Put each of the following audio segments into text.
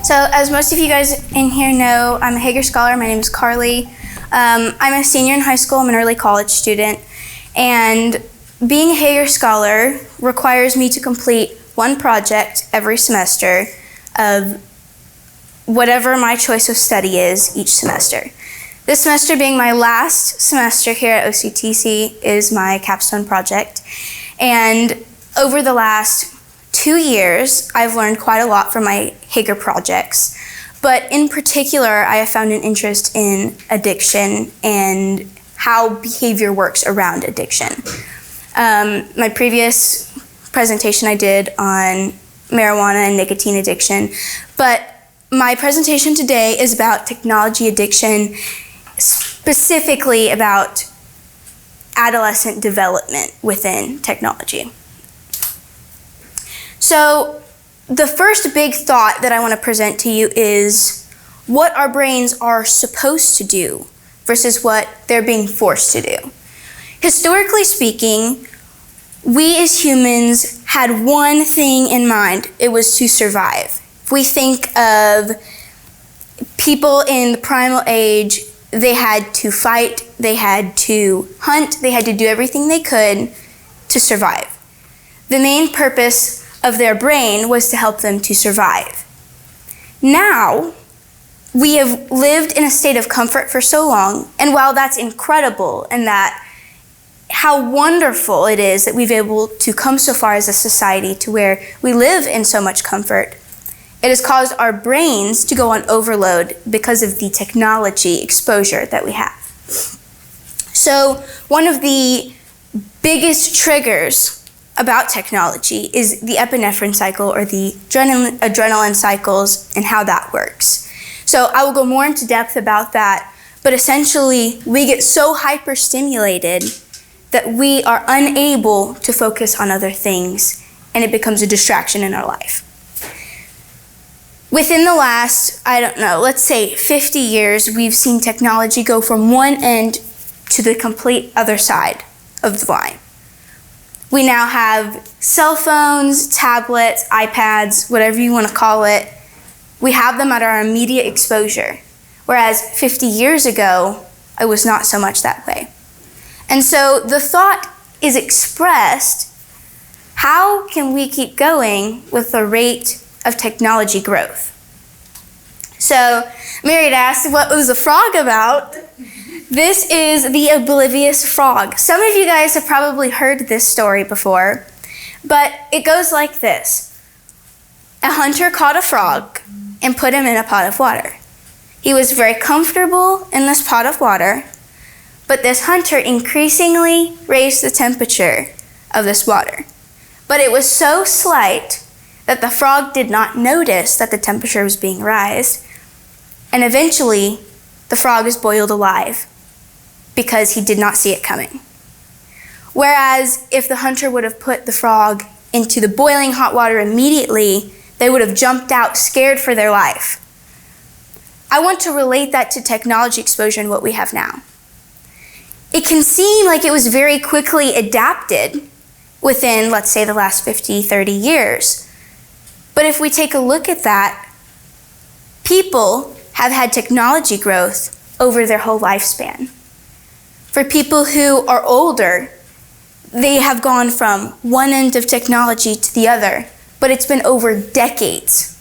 So as most of you guys in here know, I'm a Hager Scholar. My name is Carlee. I'm a senior in high school. I'm an early college student. And being a Hager Scholar requires me to complete one project every semester of whatever my choice of study is each semester. This semester being my last semester here at OCTC is my capstone project. And over the last 2 years, I've learned quite a lot from my Hager projects, but in particular, I have found an interest in addiction and how behavior works around addiction. My previous presentation I did on marijuana and nicotine addiction, but my presentation today is about technology addiction, specifically about adolescent development within technology. So the first big thought that I want to present to you is what our brains are supposed to do versus what they're being forced to do. Historically speaking, we as humans had one thing in mind. It was to survive. If we think of people in the primal age, they had to fight, they had to hunt, they had to do everything they could to survive. The main purpose of their brain was to help them to survive. Now, we have lived in a state of comfort for so long, and while that's incredible and that how wonderful it is that we've been able to come so far as a society to where we live in so much comfort, it has caused our brains to go on overload because of the technology exposure that we have. So one of the biggest triggers about technology is the epinephrine cycle, or the adrenaline cycles, and how that works. So I will go more into depth about that, but essentially we get so hyperstimulated that we are unable to focus on other things, and it becomes a distraction in our life. Within the last, let's say 50 years, we've seen technology go from one end to the complete other side of the line. We now have cell phones, tablets, iPads, whatever you want to call it. We have them at our immediate exposure, whereas 50 years ago, it was not so much that way. And so the thought is expressed, how can we keep going with the rate of technology growth? So Mary had asked, what was the frog about? This is the oblivious frog. Some of you guys have probably heard this story before, but it goes like this. A hunter caught a frog and put him in a pot of water. He was very comfortable in this pot of water, but this hunter increasingly raised the temperature of this water. But it was so slight that the frog did not notice that the temperature was being raised, and eventually the frog is boiled alive because he did not see it coming. Whereas if the hunter would have put the frog into the boiling hot water immediately, they would have jumped out scared for their life. I want to relate that to technology exposure and what we have now. It can seem like it was very quickly adapted within, let's say, the last 50, 30 years. But if we take a look at that, people have had technology growth over their whole lifespan. For people who are older, they have gone from one end of technology to the other, but it's been over decades.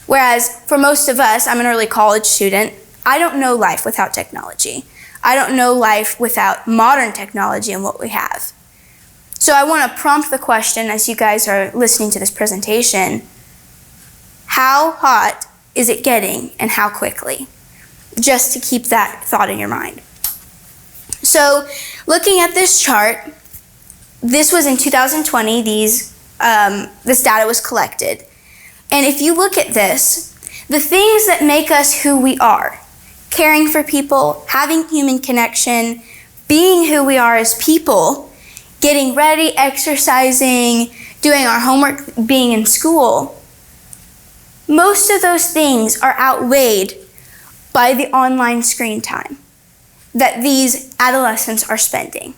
Whereas for most of us, I'm an early college student, I don't know life without technology. I don't know life without modern technology and what we have. So I want to prompt the question as you guys are listening to this presentation, how hot is it getting and how quickly? Just to keep that thought in your mind. So looking at this chart, this was in 2020, this data was collected. And if you look at this, the things that make us who we are, caring for people, having human connection, being who we are as people, getting ready, exercising, doing our homework, being in school, most of those things are outweighed by the online screen time that these adolescents are spending.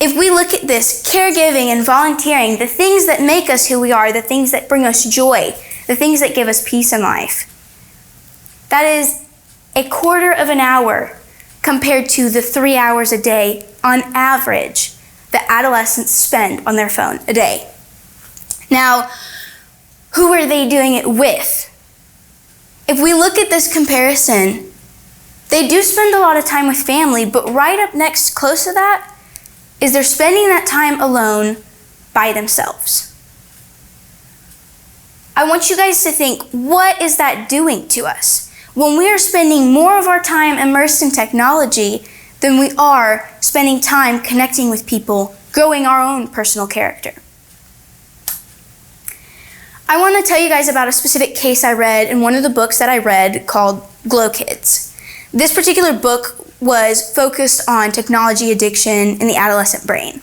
If we look at this, caregiving and volunteering, the things that make us who we are, the things that bring us joy, the things that give us peace in life, that is a quarter of an hour compared to the 3 hours a day on average that adolescents spend on their phone a day. Now, who are they doing it with? If we look at this comparison, they do spend a lot of time with family, but right up next, close to that, is they're spending that time alone by themselves. I want you guys to think, what is that doing to us? When we are spending more of our time immersed in technology than we are spending time connecting with people, growing our own personal character. I want to tell you guys about a specific case I read in one of the books that I read called Glow Kids. This particular book was focused on technology addiction in the adolescent brain.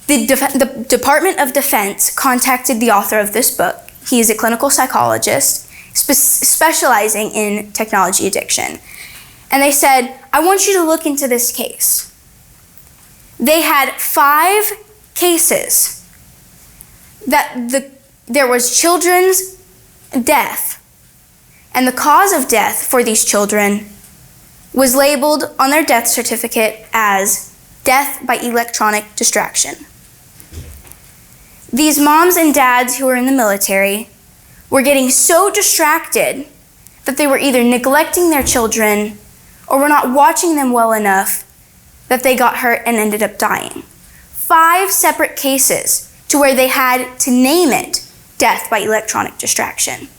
The Department of Defense contacted the author of this book. He is a clinical psychologist specializing in technology addiction. And they said, I want you to look into this case. They had 5 cases that there was children's death, and the cause of death for these children was labeled on their death certificate as death by electronic distraction. These moms and dads who were in the military were getting so distracted that they were either neglecting their children or were not watching them well enough that they got hurt and ended up dying. 5 separate cases to where they had to name it death by electronic distraction.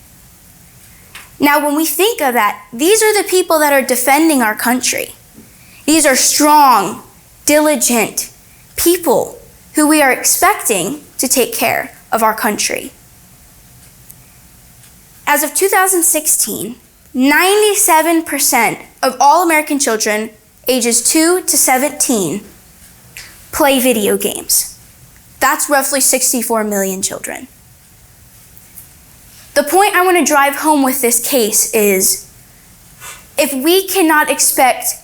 Now, when we think of that, these are the people that are defending our country. These are strong, diligent people who we are expecting to take care of our country. As of 2016, 97% of all American children ages 2 to 17 play video games. That's roughly 64 million children. The point I want to drive home with this case is, if we cannot expect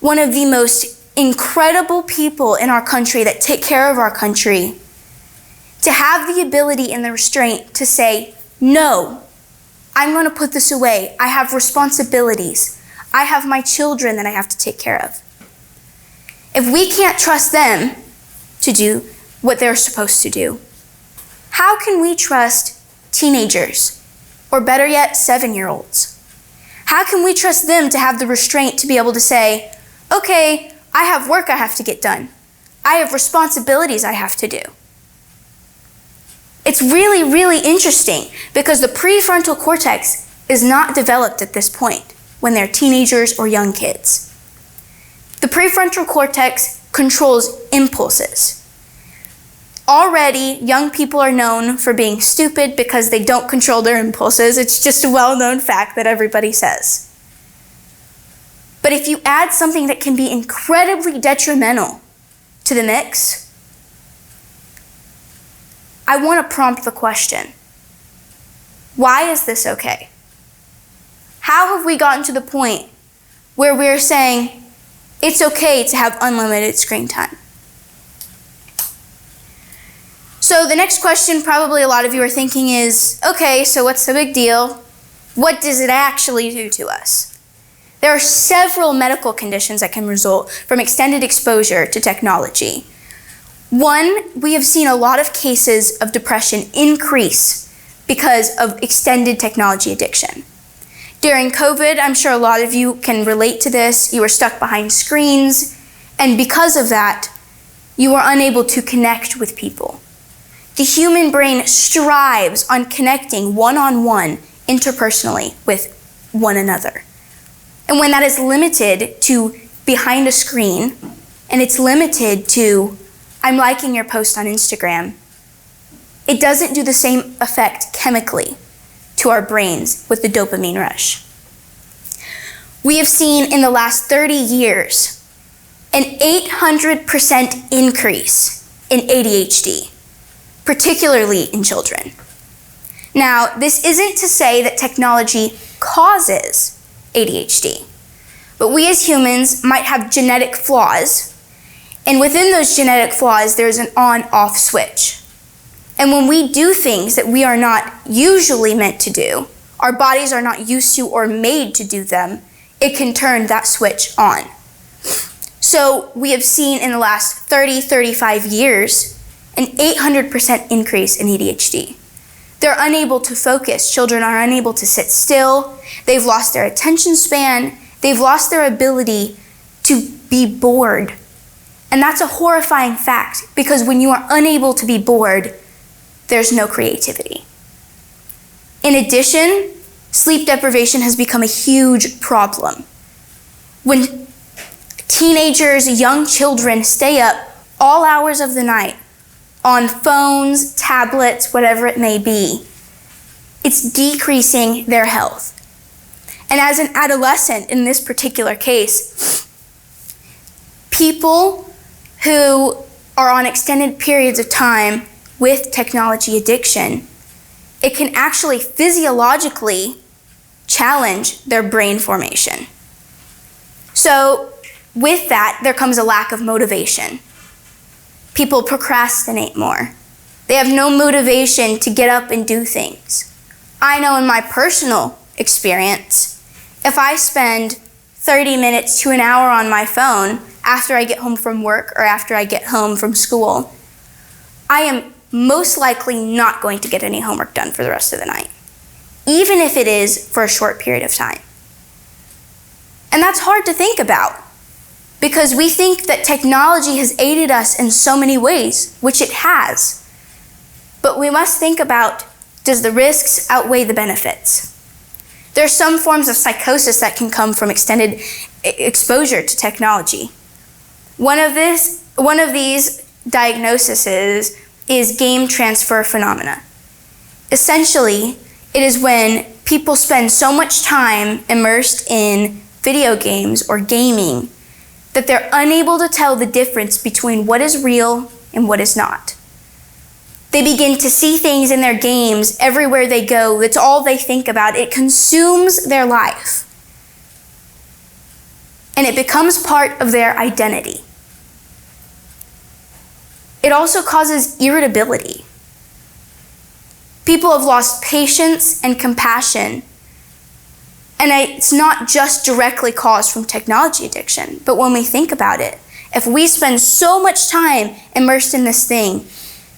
one of the most incredible people in our country that take care of our country to have the ability and the restraint to say, no, I'm going to put this away. I have responsibilities. I have my children that I have to take care of. If we can't trust them to do what they're supposed to do, how can we trust teenagers, or better yet, 7-year-olds? How can we trust them to have the restraint to be able to say, okay, I have work I have to get done. I have responsibilities I have to do. It's really, really interesting because the prefrontal cortex is not developed at this point when they're teenagers or young kids. The prefrontal cortex controls impulses. Already, young people are known for being stupid because they don't control their impulses. It's just a well-known fact that everybody says. But if you add something that can be incredibly detrimental to the mix, I want to prompt the question, why is this okay? How have we gotten to the point where we're saying it's okay to have unlimited screen time? So the next question probably a lot of you are thinking is, okay, so what's the big deal? What does it actually do to us? There are several medical conditions that can result from extended exposure to technology. One, we have seen a lot of cases of depression increase because of extended technology addiction. During COVID, I'm sure a lot of you can relate to this. You were stuck behind screens, and because of that, you were unable to connect with people. The human brain strives on connecting one-on-one, interpersonally, with one another. And when that is limited to behind a screen, and it's limited to, I'm liking your post on Instagram, it doesn't do the same effect chemically to our brains with the dopamine rush. We have seen in the last 30 years an 800% increase in ADHD, particularly in children. Now, this isn't to say that technology causes ADHD, but we as humans might have genetic flaws, And within those genetic flaws, there's an on-off switch. And when we do things that we are not usually meant to do, our bodies are not used to or made to do them, it can turn that switch on. So we have seen in the last 30, 35 years an 800% increase in ADHD. They're unable to focus. Children are unable to sit still. They've lost their attention span. They've lost their ability to be bored. And that's a horrifying fact, because when you are unable to be bored, there's no creativity. In addition, sleep deprivation has become a huge problem. When teenagers, young children stay up all hours of the night on phones, tablets, whatever it may be, it's decreasing their health. And as an adolescent in this particular case, people who are on extended periods of time with technology addiction, it can actually physiologically challenge their brain formation. So with that, there comes a lack of motivation. People procrastinate more. They have no motivation to get up and do things. I know in my personal experience, if I spend 30 minutes to an hour on my phone after I get home from work or after I get home from school, I am most likely not going to get any homework done for the rest of the night, even if it is for a short period of time. And that's hard to think about, because we think that technology has aided us in so many ways, which it has. But we must think about, does the risks outweigh the benefits? There are some forms of psychosis that can come from extended exposure to technology. One of these diagnoses is game transfer phenomena. Essentially, it is when people spend so much time immersed in video games or gaming that they're unable to tell the difference between what is real and what is not. They begin to see things in their games everywhere they go. That's all they think about. It consumes their life. And it becomes part of their identity. It also causes irritability. People have lost patience and compassion. And it's not just directly caused from technology addiction, but when we think about it, if we spend so much time immersed in this thing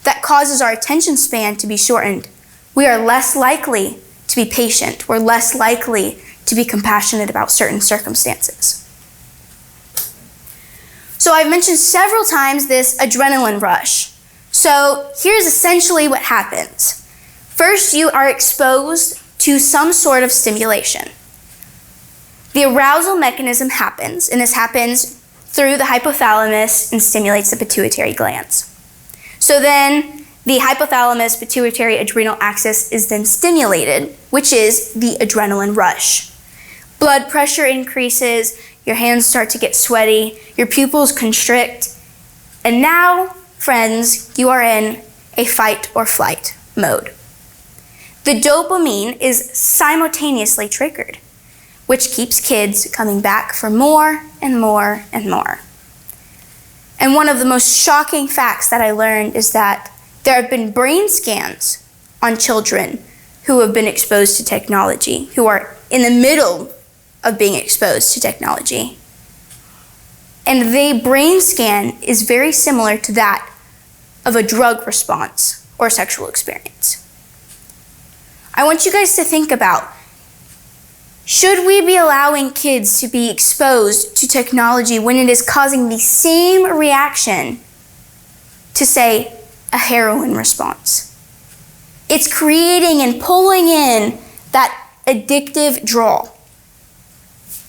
that causes our attention span to be shortened, we are less likely to be patient. We're less likely to be compassionate about certain circumstances. So I've mentioned several times this adrenaline rush. So here's essentially what happens. First, you are exposed to some sort of stimulation. The arousal mechanism happens, and this happens through the hypothalamus and stimulates the pituitary glands. So then the hypothalamus pituitary adrenal axis is then stimulated, which is the adrenaline rush. Blood pressure increases, your hands start to get sweaty, your pupils constrict, and now, friends, you are in a fight or flight mode. The dopamine is simultaneously triggered, which keeps kids coming back for more and more and more. And one of the most shocking facts that I learned is that there have been brain scans on children who have been exposed to technology, who are in the middle of being exposed to technology. And the brain scan is very similar to that of a drug response or sexual experience. I want you guys to think about, should we be allowing kids to be exposed to technology when it is causing the same reaction to, say, a heroin response? It's creating and pulling in that addictive draw.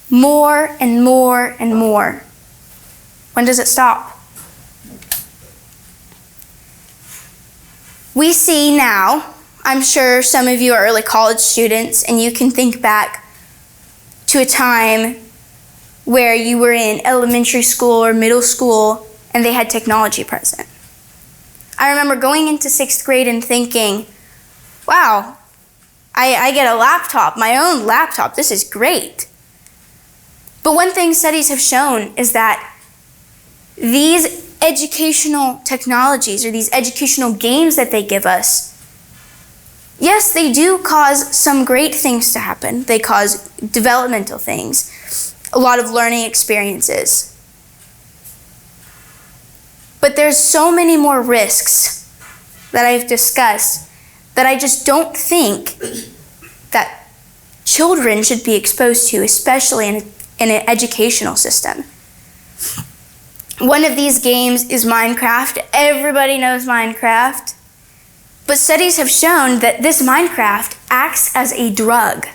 More and more and more. When does it stop? We see now, I'm sure some of you are early college students, and you can think back to a time where you were in elementary school or middle school and they had technology present. I remember going into 6th grade and thinking, wow, I get a laptop, my own laptop, this is great. But one thing studies have shown is that these educational technologies or these educational games that they give us, yes, they do cause some great things to happen. They cause developmental things, a lot of learning experiences. But there's so many more risks that I've discussed that I just don't think that children should be exposed to, especially in an educational system. One of these games is Minecraft. Everybody knows Minecraft. But studies have shown that this Minecraft acts as a drug.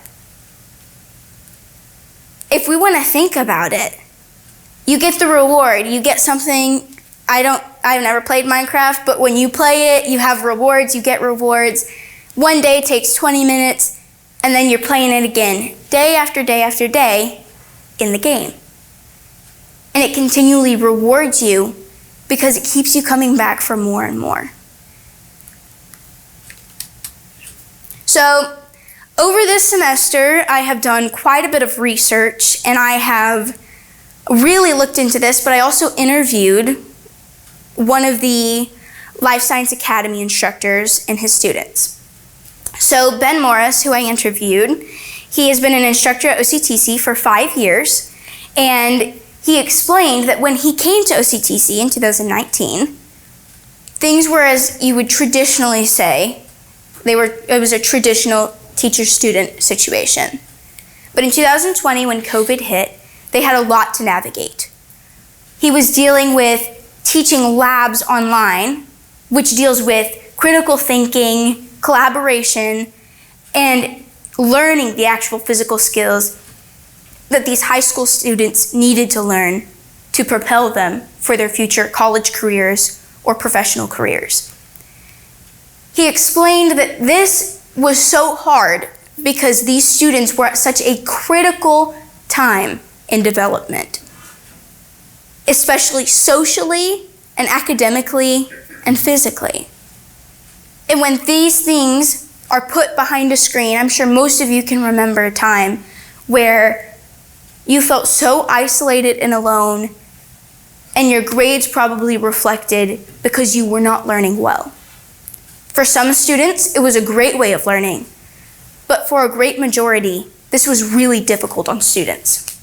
If we want to think about it, you get the reward. You get something. I've never played Minecraft, but when you play it, you have rewards, you get rewards. One day takes 20 minutes, and then you're playing it again, day after day after day in the game. And it continually rewards you because it keeps you coming back for more and more. So, over this semester, I have done quite a bit of research, and I have really looked into this, but I also interviewed one of the Life Science Academy instructors and his students. So Ben Morris, who I interviewed, he has been an instructor at OCTC for 5 years, and he explained that when he came to OCTC in 2019, things were as you would traditionally say. It was a traditional teacher-student situation. But in 2020, when COVID hit, they had a lot to navigate. He was dealing with teaching labs online, which deals with critical thinking, collaboration, and learning the actual physical skills that these high school students needed to learn to propel them for their future college careers or professional careers. He explained that this was so hard because these students were at such a critical time in development, especially socially and academically and physically. And when these things are put behind a screen, I'm sure most of you can remember a time where you felt so isolated and alone, and your grades probably reflected because you were not learning well. For some students, it was a great way of learning, but for a great majority, this was really difficult on students.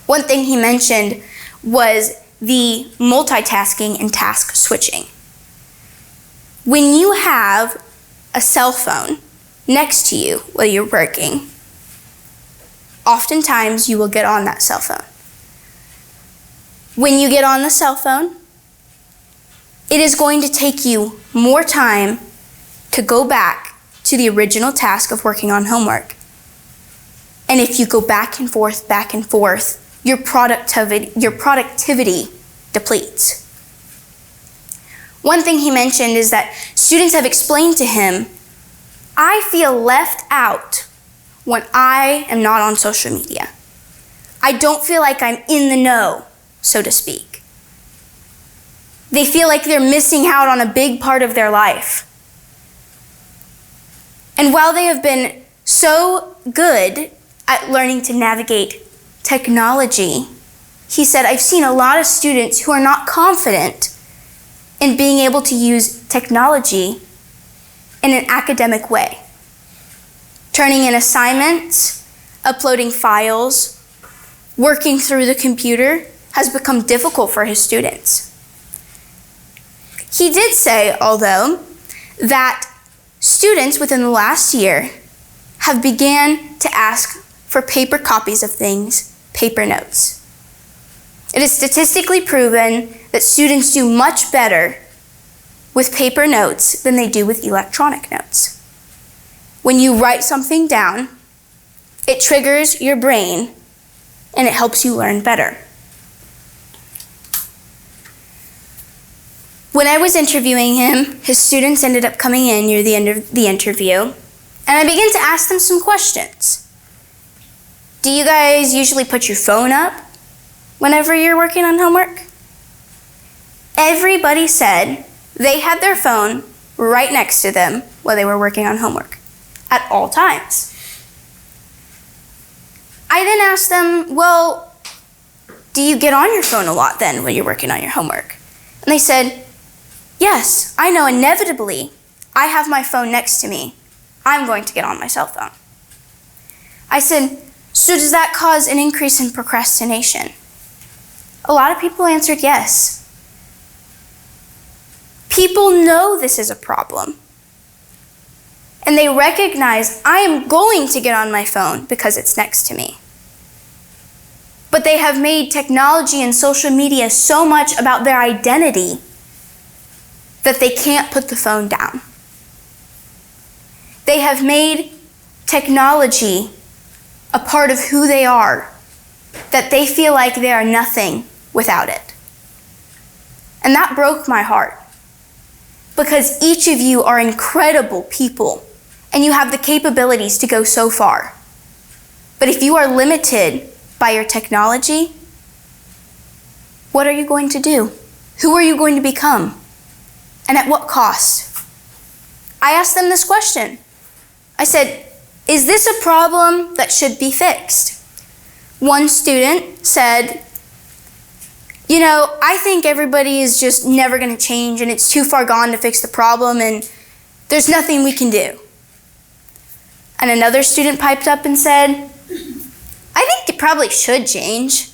One thing he mentioned was the multitasking and task switching. When you have a cell phone next to you while you're working, oftentimes you will get on that cell phone. When you get on the cell phone, it is going to take you more time to go back to the original task of working on homework. And if you go back and forth, your productivity depletes. One thing he mentioned is that students have explained to him, I feel left out when I am not on social media. I don't feel like I'm in the know, so to speak. They feel like they're missing out on a big part of their life. And while they have been so good at learning to navigate technology, he said, I've seen a lot of students who are not confident in being able to use technology in an academic way. Turning in assignments, uploading files, working through the computer has become difficult for his students. He did say, although, that students within the last year have began to ask for paper copies of things, paper notes. It is statistically proven that students do much better with paper notes than they do with electronic notes. When you write something down, it triggers your brain and it helps you learn better. When I was interviewing him, his students ended up coming in near the end of the interview, and I began to ask them some questions. Do you guys usually put your phone up whenever you're working on homework? Everybody said they had their phone right next to them while they were working on homework, at all times. I then asked them, well, do you get on your phone a lot then when you're working on your homework? And they said, yes, I know inevitably I have my phone next to me. I'm going to get on my cell phone. I said, so does that cause an increase in procrastination? A lot of people answered yes. People know this is a problem. And they recognize I am going to get on my phone because it's next to me. But they have made technology and social media so much about their identity that they can't put the phone down. They have made technology a part of who they are, that they feel like they are nothing without it. And that broke my heart, because each of you are incredible people, and you have the capabilities to go so far. But if you are limited by your technology, what are you going to do? Who are you going to become? And at what cost? I asked them this question. I said, is this a problem that should be fixed? One student said, I think everybody is just never going to change and it's too far gone to fix the problem and there's nothing we can do. And another student piped up and said, I think it probably should change.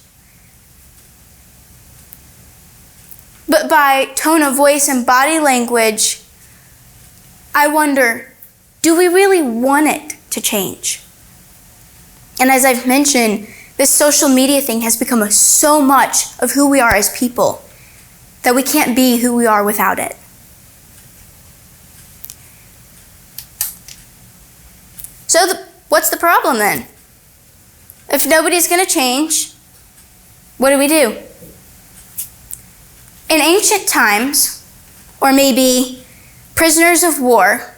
But by tone of voice and body language, I wonder, do we really want it to change? And as I've mentioned, this social media thing has become so much of who we are as people that we can't be who we are without it. So what's the problem then? If nobody's going to change, what do? In ancient times, or maybe prisoners of war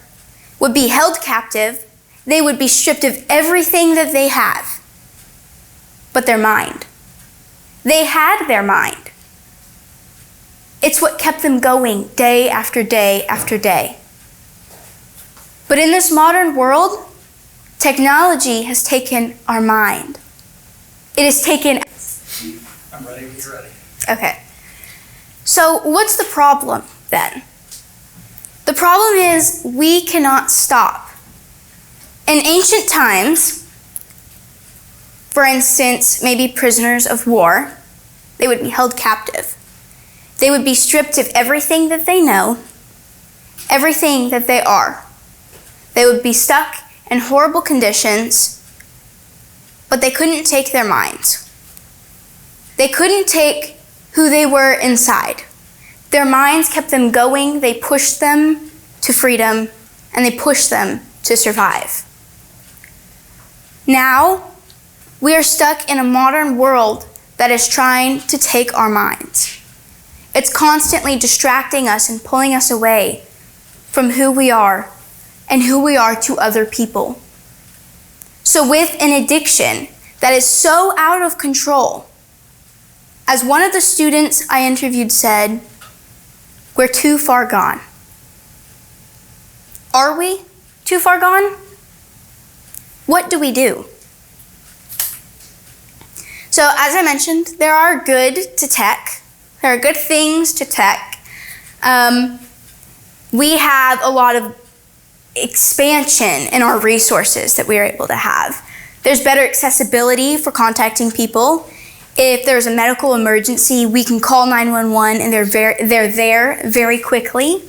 would be held captive. They would be stripped of everything that they have, but their mind. They had their mind. It's what kept them going day after day after day. But in this modern world, technology has taken our mind. It has taken... I'm ready when you're ready. Okay. So what's the problem then? The problem is we cannot stop. In ancient times, for instance, maybe prisoners of war, they would be held captive. They would be stripped of everything that they know, everything that they are. They would be stuck in horrible conditions, but they couldn't take their minds. They couldn't take who they were inside. Their minds kept them going, they pushed them to freedom, and they pushed them to survive. Now, we are stuck in a modern world that is trying to take our minds. It's constantly distracting us and pulling us away from who we are and who we are to other people. So with an addiction that is so out of control, as one of the students I interviewed said, we're too far gone. Are we too far gone? What do we do? So as I mentioned, there are good to tech. There are good things to tech. We have a lot of expansion in our resources that we are able to have. There's better accessibility for contacting people. If there's a medical emergency, we can call 911 and they're there very quickly.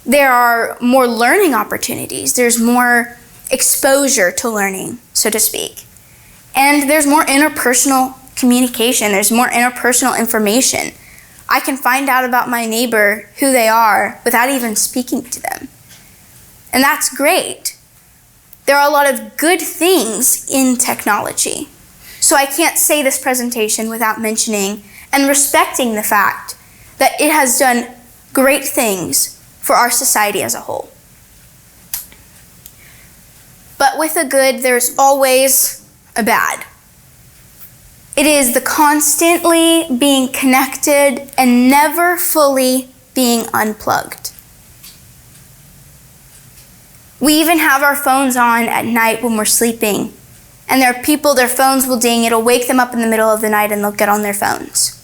There are more learning opportunities. There's more exposure to learning, so to speak. And there's more interpersonal communication. There's more interpersonal information. I can find out about my neighbor, who they are, without even speaking to them. And that's great. There are a lot of good things in technology. So I can't say this presentation without mentioning and respecting the fact that it has done great things for our society as a whole. But with a good, there's always a bad. It is the constantly being connected and never fully being unplugged. We even have our phones on at night when we're sleeping. And there are people, their phones will ding, it'll wake them up in the middle of the night and they'll get on their phones.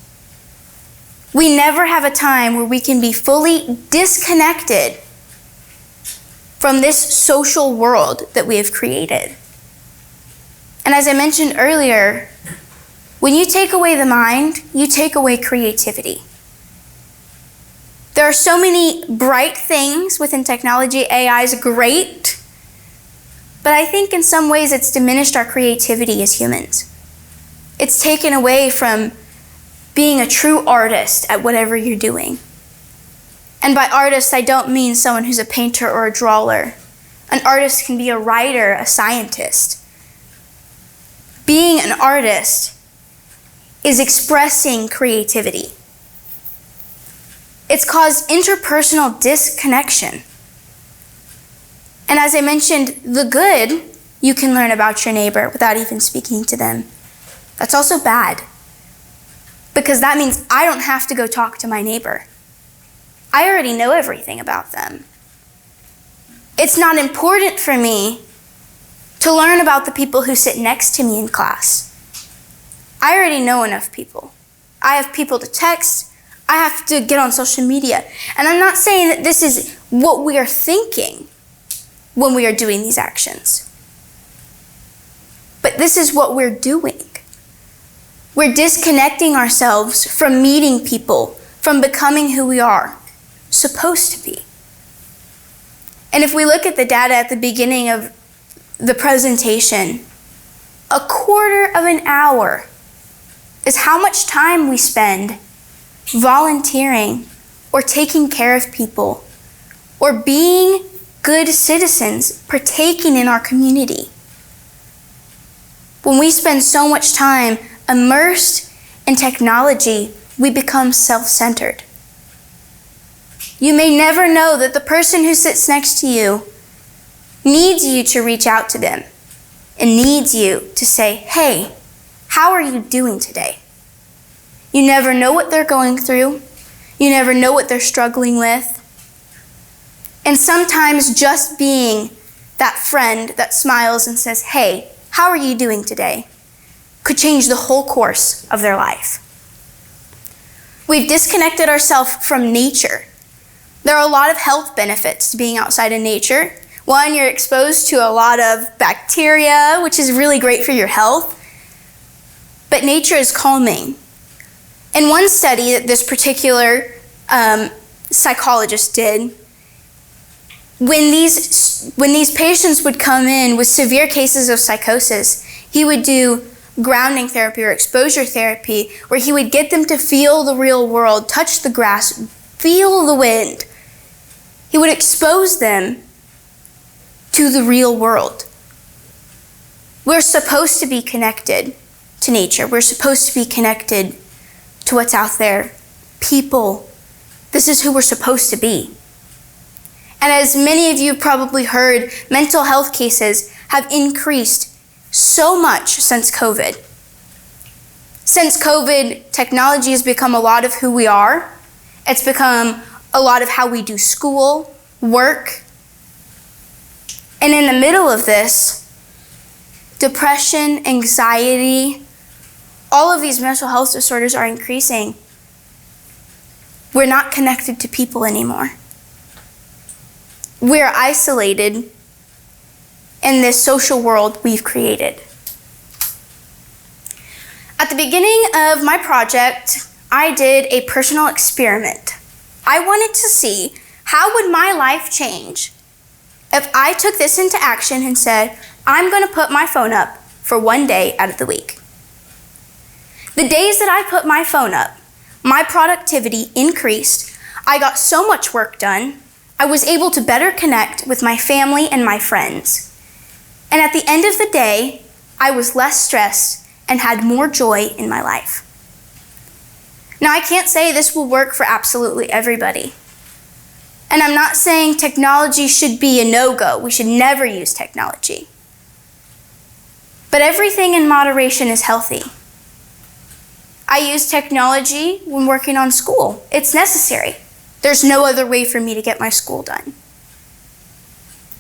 We never have a time where we can be fully disconnected from this social world that we have created. And as I mentioned earlier, when you take away the mind, you take away creativity. There are so many bright things within technology. AI is great, but I think in some ways it's diminished our creativity as humans. It's taken away from being a true artist at whatever you're doing. And by artist, I don't mean someone who's a painter or a drawer. An artist can be a writer, a scientist. Being an artist is expressing creativity. It's caused interpersonal disconnection. And as I mentioned, the good you can learn about your neighbor without even speaking to them. That's also bad, because that means I don't have to go talk to my neighbor. I already know everything about them. It's not important for me to learn about the people who sit next to me in class. I already know enough people. I have people to text. I have to get on social media. And I'm not saying that this is what we are thinking when we are doing these actions. But this is what we're doing. We're disconnecting ourselves from meeting people, from becoming who we are supposed to be. And if we look at the data at the beginning of the presentation, 1/4 of an hour is how much time we spend volunteering or taking care of people or being good citizens, partaking in our community. When we spend so much time immersed in technology, we become self-centered. You may never know that the person who sits next to you needs you to reach out to them and needs you to say, hey, how are you doing today? You never know what they're going through. You never know what they're struggling with. And sometimes just being that friend that smiles and says, hey, how are you doing today, could change the whole course of their life. We've disconnected ourselves from nature. There are a lot of health benefits to being outside in nature. One, you're exposed to a lot of bacteria, which is really great for your health. But nature is calming. In one study that this particular psychologist did, when these patients would come in with severe cases of psychosis, he would do grounding therapy or exposure therapy, where he would get them to feel the real world, touch the grass, feel the wind. He would expose them to the real world. We're supposed to be connected to nature. We're supposed to be connected to what's out there. People. This is who we're supposed to be. And as many of you probably heard, mental health cases have increased so much since COVID. Since COVID, technology has become a lot of who we are. It's become a lot of how we do school, work. And in the middle of this, depression, anxiety, all of these mental health disorders are increasing. We're not connected to people anymore. We're isolated in this social world we've created. At the beginning of my project, I did a personal experiment. I wanted to see how would my life change if I took this into action and said, I'm going to put my phone up for 1 day out of the week. The days that I put my phone up, my productivity increased. I got so much work done. I was able to better connect with my family and my friends. And at the end of the day, I was less stressed and had more joy in my life. Now, I can't say this will work for absolutely everybody. And I'm not saying technology should be a no-go. We should never use technology. But everything in moderation is healthy. I use technology when working on school. It's necessary. There's no other way for me to get my school done.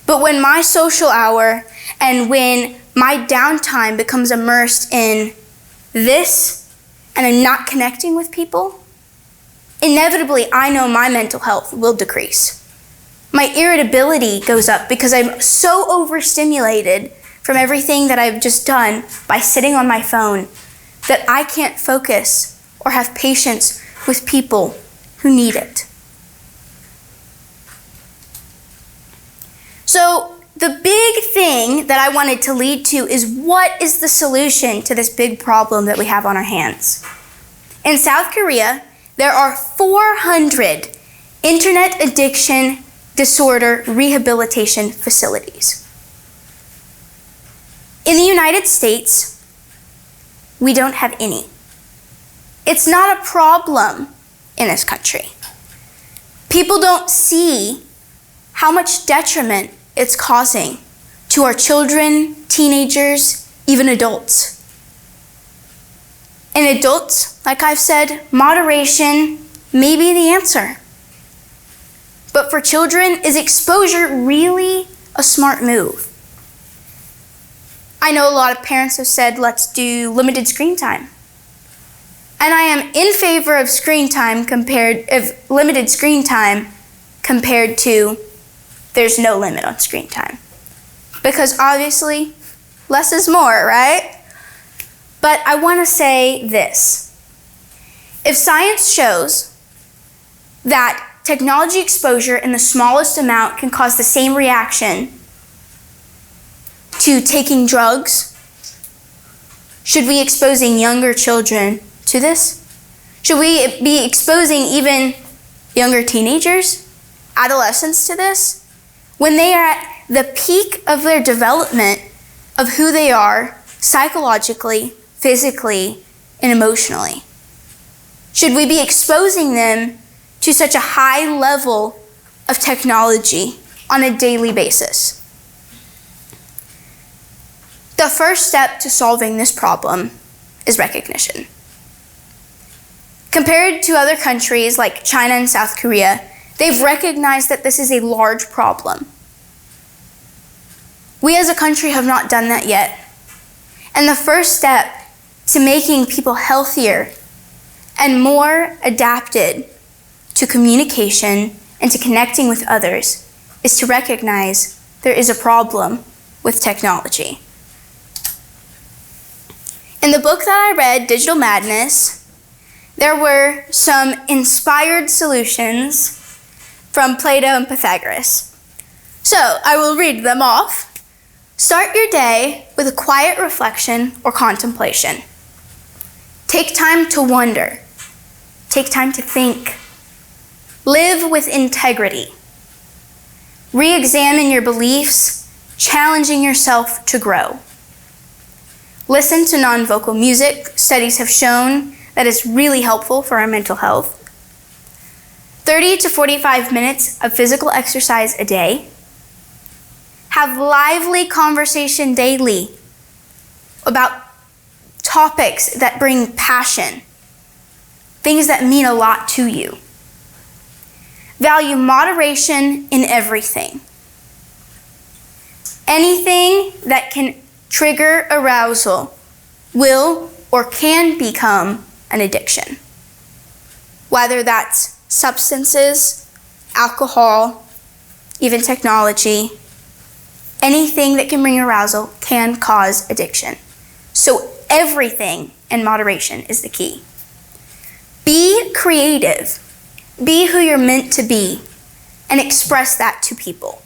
But when my social hour and when my downtime becomes immersed in this and I'm not connecting with people, inevitably I know my mental health will decrease. My irritability goes up because I'm so overstimulated from everything that I've just done by sitting on my phone that I can't focus or have patience with people who need it. So the big thing that I wanted to lead to is, what is the solution to this big problem that we have on our hands? In South Korea, there are 400 internet addiction disorder rehabilitation facilities. In the United States, we don't have any. It's not a problem in this country. People don't see how much detriment it's causing to our children, teenagers, even adults. In adults, like I've said, moderation may be the answer. But for children, is exposure really a smart move? I know a lot of parents have said, let's do limited screen time. And I am in favor of limited screen time compared to there's no limit on screen time. Because obviously, less is more, right? But I want to say this. If science shows that technology exposure in the smallest amount can cause the same reaction to taking drugs, should we be exposing younger children to this? Should we be exposing even younger teenagers, adolescents to this? When they are at the peak of their development of who they are psychologically, physically, and emotionally. Should we be exposing them to such a high level of technology on a daily basis? The first step to solving this problem is recognition. Compared to other countries like China and South Korea, they've recognized that this is a large problem. We as a country have not done that yet. And the first step to making people healthier and more adapted to communication and to connecting with others is to recognize there is a problem with technology. In the book that I read, Digital Madness, there were some inspired solutions from Plato and Pythagoras. So I will read them off. Start your day with a quiet reflection or contemplation. Take time to wonder. Take time to think. Live with integrity. Re-examine your beliefs, challenging yourself to grow. Listen to non-vocal music. Studies have shown that it's really helpful for our mental health. 30 to 45 minutes of physical exercise a day. Have lively conversation daily about topics that bring passion, things that mean a lot to you. Value moderation in everything. Anything that can trigger arousal will or can become an addiction. Whether that's substances, alcohol, even technology, anything that can bring arousal can cause addiction. So everything in moderation is the key. Be creative. Be who you're meant to be and express that to people.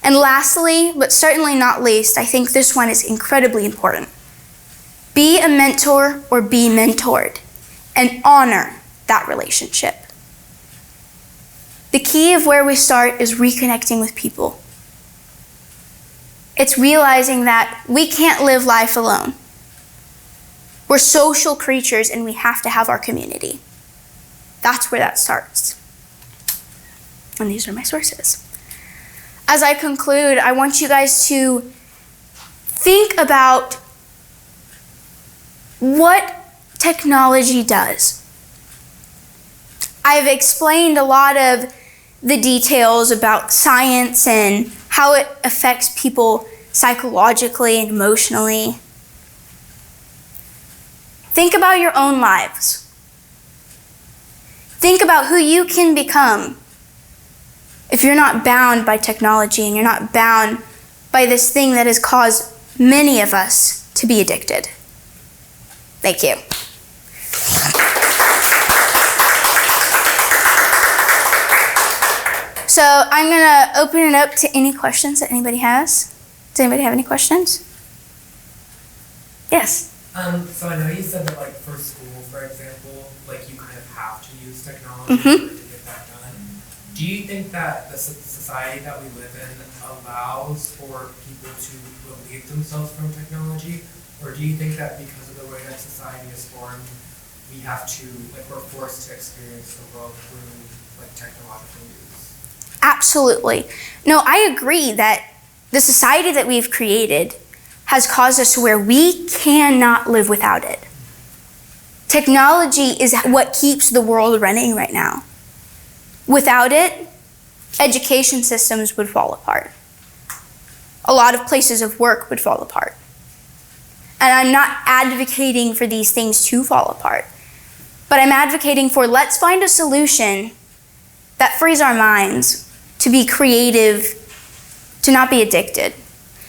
And lastly, but certainly not least, I think this one is incredibly important. Be a mentor or be mentored and honor that relationship. The key of where we start is reconnecting with people. It's realizing that we can't live life alone. We're social creatures and we have to have our community. That's where that starts. And these are my sources. As I conclude, I want you guys to think about what technology does. I've explained a lot of the details about science and how it affects people psychologically and emotionally. Think about your own lives. Think about who you can become if you're not bound by technology and you're not bound by this thing that has caused many of us to be addicted. Thank you. So I'm going to open it up to any questions that anybody has. Does anybody have any questions? Yes. So I know you said that, like, for school, for example, like, you kind of have to use technology to get that done. Do you think that the society that we live in allows for people to relieve themselves from technology? Or do you think that because of the way that society is formed, we have to, like, we're forced to experience the world through, like, technological use? Absolutely. No, I agree that the society that we've created has caused us to where we cannot live without it. Technology is what keeps the world running right now. Without it, education systems would fall apart. A lot of places of work would fall apart. And I'm not advocating for these things to fall apart, but I'm advocating for let's find a solution that frees our minds to be creative, to not be addicted.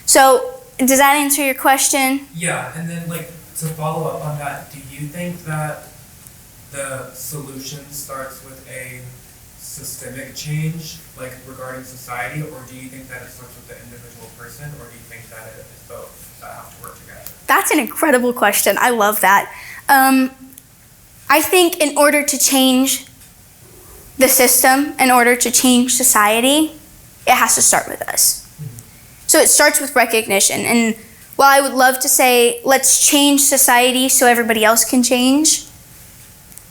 So, does that answer your question? Yeah, and then, like, to follow up on that, do you think that the solution starts with a systemic change, like, regarding society, or do you think that it starts with the individual person, or do you think that it is both that have to work together? That's an incredible question. I love that. I think in order to change the system, in order to change society, it has to start with us. So it starts with recognition. And while I would love to say, let's change society so everybody else can change,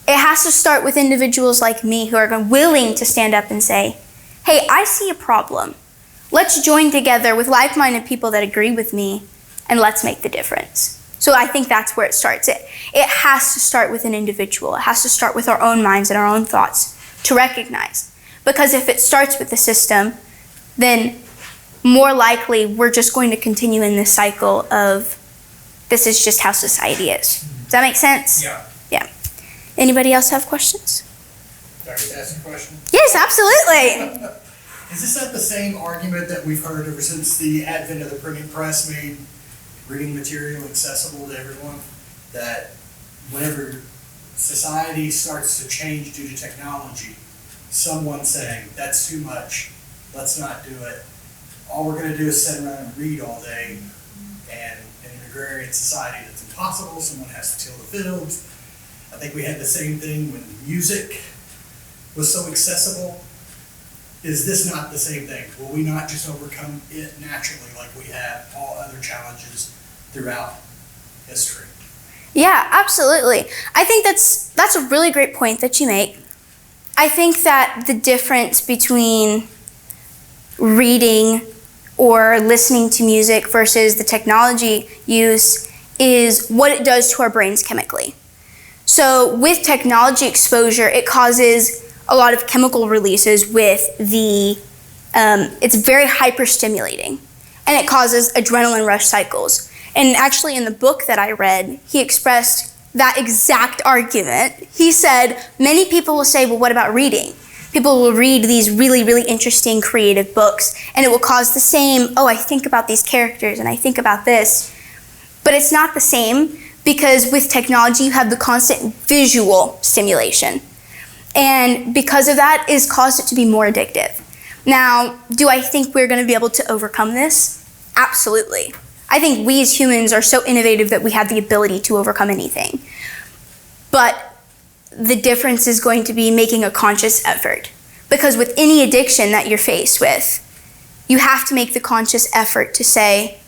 it has to start with individuals like me who are willing to stand up and say, hey, I see a problem. Let's join together with like-minded people that agree with me, and let's make the difference. So I think that's where it starts. It has to start with an individual. It has to start with our own minds and our own thoughts to recognize. Because if it starts with the system, then more likely we're just going to continue in this cycle of this is just how society is. Does that make sense? Yeah. Yeah. Anybody else have questions? Can I just ask a question? Yes, absolutely. Is this not the same argument that we've heard ever since the advent of the printing press made reading material accessible to everyone? That whenever society starts to change due to technology, someone's saying, that's too much, let's not do it. All we're going to do is sit around and read all day, and in an agrarian society that's impossible, someone has to till the fields. I think we had the same thing when music was so accessible. Is this not the same thing? Will we not just overcome it naturally like we have all other challenges throughout history? Yeah, absolutely. I think that's a really great point that you make. I think that the difference between reading or listening to music versus the technology use is what it does to our brains chemically. So with technology exposure, it causes a lot of chemical releases with it's very hyperstimulating, and it causes adrenaline rush cycles. And actually in the book that I read, he expressed that exact argument. He said, many people will say, well, what about reading? People will read these really, really interesting creative books, and it will cause the same, oh, I think about these characters and I think about this. But it's not the same, because with technology you have the constant visual stimulation. And because of that, it's caused it to be more addictive. Now, do I think we're going to be able to overcome this? Absolutely. I think we as humans are so innovative that we have the ability to overcome anything. But the difference is going to be making a conscious effort. Because with any addiction that you're faced with, you have to make the conscious effort to say,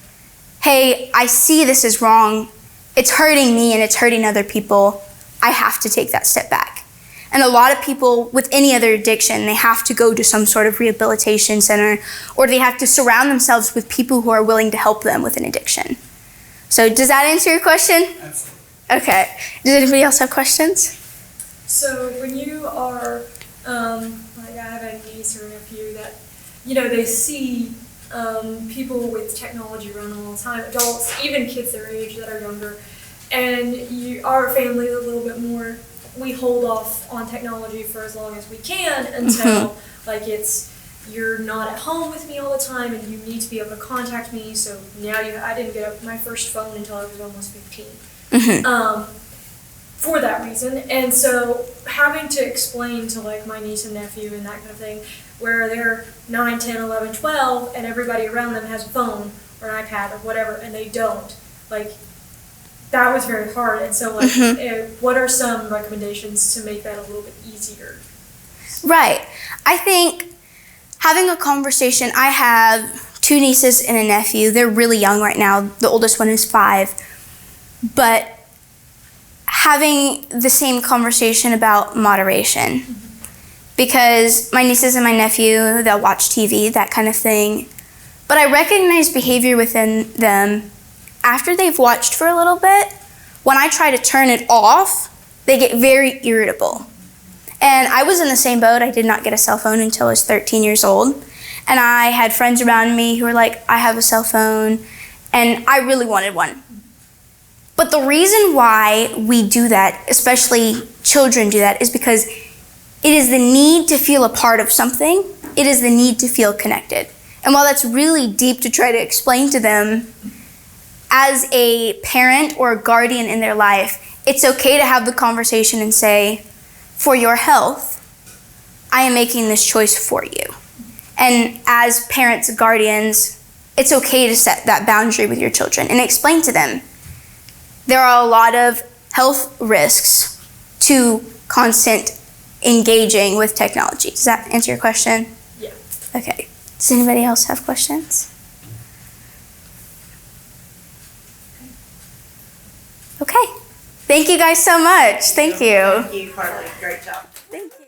hey, I see this is wrong. It's hurting me and it's hurting other people. I have to take that step back. And a lot of people with any other addiction, they have to go to some sort of rehabilitation center, or they have to surround themselves with people who are willing to help them with an addiction. So does that answer your question? Absolutely. Okay. Does anybody else have questions? So when you are, like I have a niece or a nephew that, they see people with technology around all the time, adults, even kids their age that are younger, and our family is a little bit more we hold off on technology for as long as we can until like you're not at home with me all the time and you need to be able to contact me. So now I didn't get my first phone until I was almost 15. For that reason. And so having to explain to like my niece and nephew and that kind of thing, where they're 9, 10, 11, 12 and everybody around them has a phone or an iPad or whatever and they don't, like that was very hard. And so like what are some recommendations to make that a little bit easier? Right. I think having a conversation, I have 2 nieces and a nephew. They're really young right now. The oldest one is 5. But having the same conversation about moderation. Because my nieces and my nephew, they'll watch TV, that kind of thing. But I recognize behavior within them after they've watched for a little bit. When I try to turn it off, they get very irritable. And I was in the same boat. I did not get a cell phone until I was 13 years old. And I had friends around me who were like, I have a cell phone, and I really wanted one. But the reason why we do that, especially children do that, is because it is the need to feel a part of something. It is the need to feel connected. And while that's really deep to try to explain to them, as a parent or a guardian in their life, it's okay to have the conversation and say, for your health, I am making this choice for you. And as parents, guardians, it's okay to set that boundary with your children and explain to them there are a lot of health risks to constant engaging with technology. Does that answer your question? Yeah. Okay. Does anybody else have questions? Okay. Thank you guys so much. Thank you. Thank you, Carlee. Great job. Thank you.